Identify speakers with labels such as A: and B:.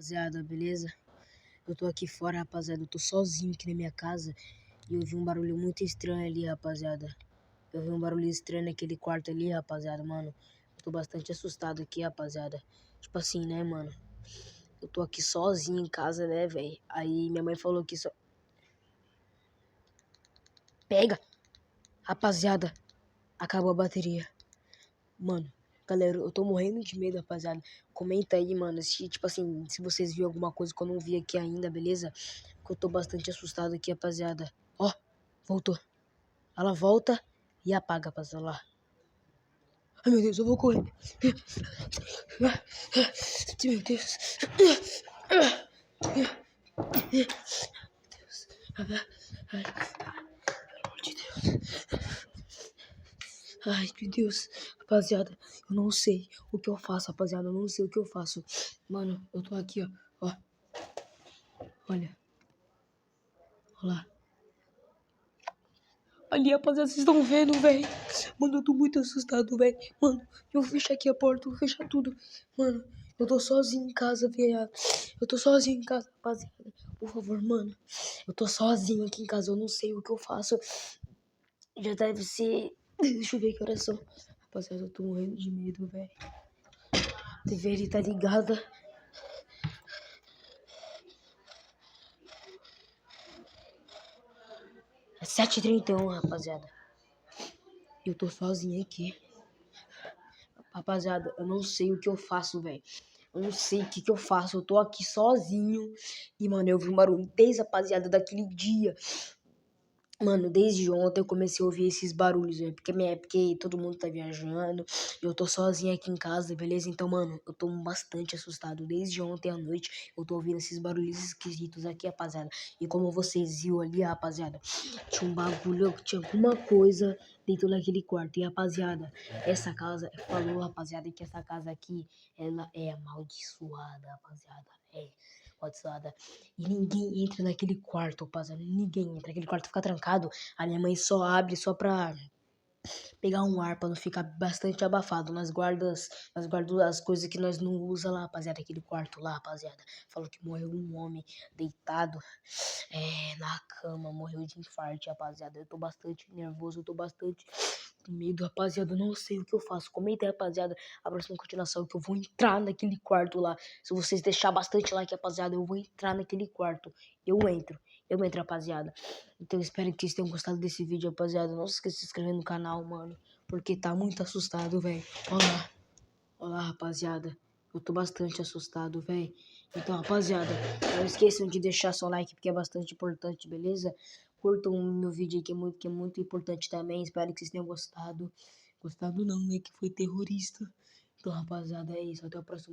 A: Rapaziada, beleza? Eu tô aqui fora, rapaziada. Eu tô sozinho aqui na minha casa. E eu vi um barulho muito estranho ali, rapaziada. Eu vi um barulho estranho naquele quarto ali, rapaziada, mano. Eu tô bastante assustado aqui, rapaziada. Tipo assim, né, mano? Eu tô aqui sozinho em casa, né, velho? Aí minha mãe falou que só... Pega! Rapaziada, acabou a bateria. Mano, galera, eu tô morrendo de medo, rapaziada. Comenta aí, mano, se, tipo assim, se vocês viram alguma coisa que eu não vi aqui ainda, beleza? Que eu tô bastante assustado aqui, rapaziada. Ó, voltou. Ela volta e apaga, rapaziada, lá. Ai, meu Deus, eu vou correr. Meu Deus. Ai, pelo amor de Deus. Ai, meu Deus. Rapaziada, eu não sei o que eu faço, rapaziada. Eu não sei o que eu faço. Mano, eu tô aqui, ó. Ó. Olha. Olha lá. Ali, rapaziada, vocês estão vendo, velho? Mano, eu tô muito assustado, velho. Mano, eu vou fechar aqui a porta, eu vou fechar tudo. Mano, eu tô sozinho em casa, velho. Eu tô sozinho em casa, rapaziada. Por favor, mano. Eu tô sozinho aqui em casa, eu não sei o que eu faço. Já deve ser... Deixa eu ver que horas são. Rapaziada, eu tô morrendo de medo, velho. A TV ali tá ligada. É 7h31, rapaziada. Eu tô sozinho aqui. Rapaziada, eu não sei o que eu faço, velho. Eu não sei o que eu faço. Eu tô aqui sozinho. E, mano, eu vi um barulho desde, rapaziada, daquele dia. Mano, desde ontem eu comecei a ouvir esses barulhos, velho. Porque todo mundo tá viajando. Eu tô sozinho aqui em casa, beleza? Então, mano, eu tô bastante assustado. Desde ontem à noite eu tô ouvindo esses barulhos esquisitos aqui, rapaziada. E como vocês viram ali, rapaziada, tinha um bagulho, tinha alguma coisa dentro daquele quarto. E, rapaziada, essa casa, falou, rapaziada, que essa casa aqui, ela é amaldiçoada, rapaziada. É amaldiçoada. E ninguém entra naquele quarto, rapaziada. Ninguém entra. Aquele quarto fica trancado. A minha mãe só abre só pra pegar um ar, pra não ficar bastante abafado. Nós guardas as coisas que nós não usa lá, rapaziada. Aquele quarto lá, rapaziada. Falou que morreu um homem deitado na cama. Morreu de infarto, rapaziada. Eu tô bastante nervoso, eu tô bastante com medo, rapaziada. Eu não sei o que eu faço. Comenta aí, rapaziada, a próxima continuação que eu vou entrar naquele quarto lá. Se vocês deixar bastante like, rapaziada, eu vou entrar naquele quarto. Eu entro, rapaziada. Então eu espero que vocês tenham gostado desse vídeo, rapaziada. Não se esqueça de se inscrever no canal, mano, porque tá muito assustado, velho. Olá, rapaziada. Eu tô bastante assustado, velho. Então, rapaziada, não esqueçam de deixar seu like, porque é bastante importante, beleza? Curtam o meu vídeo aí, que é muito importante também. Espero que vocês tenham gostado. Gostado não, né? Que foi terrorista. Então, rapaziada, é isso. Até o próximo.